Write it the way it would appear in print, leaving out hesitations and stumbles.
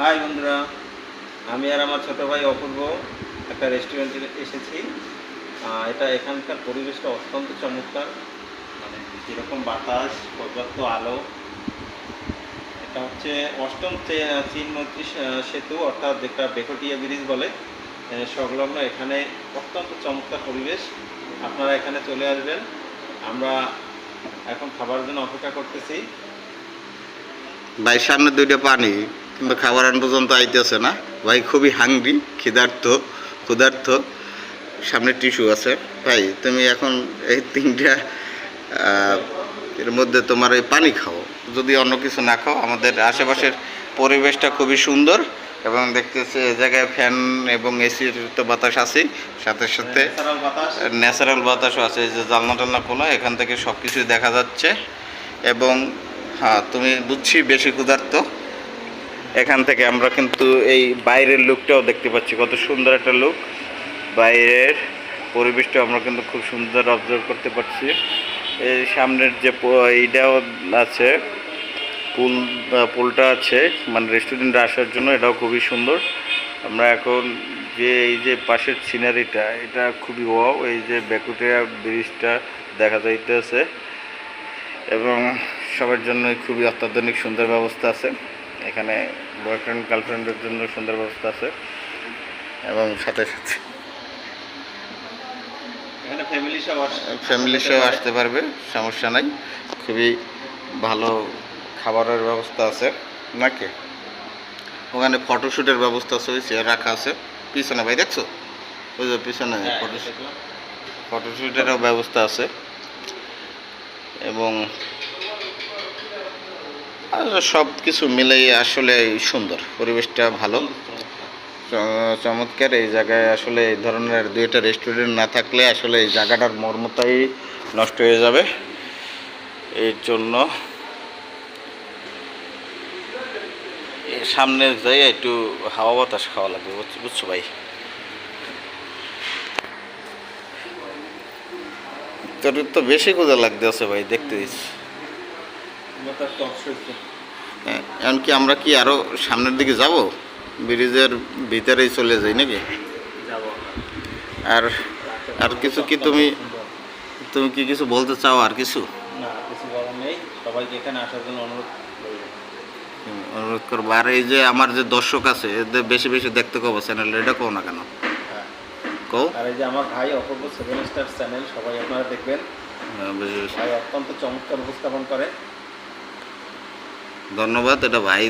High বন্ধুরা, আমি আর আমার ছোটো ভাই অপূর্ব একটা রেস্টুরেন্টে এসেছি। এটা এখানকার পরিবেশটা অত্যন্ত চমৎকার, মানে যেরকম বাতাস, পর্যাপ্ত আলো। এটা হচ্ছে অষ্টম চীন মৈত্রী সেতু, অর্থাৎ যেটা বেকটিয়া ব্রিজ বলে, সংলগ্ন। এখানে অত্যন্ত চমৎকার পরিবেশ। আপনারা এখানে চলে আসবেন। আমরা এখন খাবার জন্য অপেক্ষা করতেছি। ভাই সামনে দুইটা পানি, কিন্তু খাবার আন পর্যন্ত আইতেছে না। ভাই খুবই হাংরি, ক্ষুধার্ত। সামনে টিস্যু আছে। ভাই তুমি এখন এই তিনটা এর মধ্যে তোমার এই পানি খাও, যদি অন্য কিছু না খাও। আমাদের আশেপাশের পরিবেশটা খুবই সুন্দর এবং দেখতেছে এ জায়গায় ফ্যান এবং এসির তো বাতাস আছেই, সাথে সাথে ন্যাচারাল বাতাসও আছে। এই যে জানলা টালনা খোলা, এখান থেকে সব কিছুই দেখা যাচ্ছে। এবং হ্যাঁ, তুমি বুঝছি বেশি ক্ষুধার্ত। এখান থেকে আমরা কিন্তু এই বাইরের লুকটাও দেখতে পাচ্ছি, কত সুন্দর একটা লুক। বাইরের পরিবেশটা আমরা কিন্তু খুব সুন্দর অবজার্ভ করতে পারছি। এই সামনের যে এইটাও আছে, পুলটা আছে, মানে রেস্টুরেন্টে আসার জন্য, এটাও খুবই সুন্দর। আমরা এখন যে এই যে পাশের সিনারিটা, এটা খুবই ওয়াও। এই যে বেকুটিয়া ব্রিজটা দেখা যাইতেছে এবং সবার জন্যই খুবই অত্যাধুনিক সুন্দর ব্যবস্থা আছে এখানে। বয়ফ্রেন্ড গার্লফ্রেন্ডের জন্য সুন্দর ব্যবস্থা আছে এবং সাথে সাথে ফ্যামিলি সহ আসতে পারবে, সমস্যা নাই। খুবই ভালো খাবারের ব্যবস্থা আছে নাকি। ওখানে ফটোশ্যুটের ব্যবস্থা আছে, ওই চেয়ার রাখা আছে পিছনে। ভাই দেখছো ওই যে পিছনে ফটোশ্যুটেরও ব্যবস্থা আছে এবং সব কিছু মিলেই আসলে সুন্দর, পরিবেশটা ভালো, চমৎকার। এই জায়গায় আসলে এই ধরনের দুইটা রেস্টুরেন্ট না থাকলে আসলে এই জায়গাটার মর্মতাই নষ্ট হয়ে যাবে। এর জন্য সামনে যাই একটু হাওয়া বাতাস খাওয়া লাগবে, বুঝছো ভাই। তোর তো বেশি ক্ষুধা লাগতেছে ভাই, দেখতে দিচ্ছি। এমনকি আমরা কি আরো সামনের দিকে যাব, ব্রিজের ভিতরেই চলে যাই নাকি? আর আর কিছু কি তুমি কি কিছু বলতে চাও? আর কিছু না, কিছু বলার নেই। সবাইকে এখানে আসার জন্য অনুরোধ করবো। আর এই যে আমার যে দর্শক আছে, এদের বেশি বেশি দেখতে কব চ্যানেল, এটা কও না কেন কও। আর এই যে আমার ভাই অপূর্ব 7 স্টার চ্যানেল, সবাই আপনারা দেখবেন। ভাই অত্যন্ত চমৎকার উপস্থাপন করে। ধন্যবাদ। এটা ভাই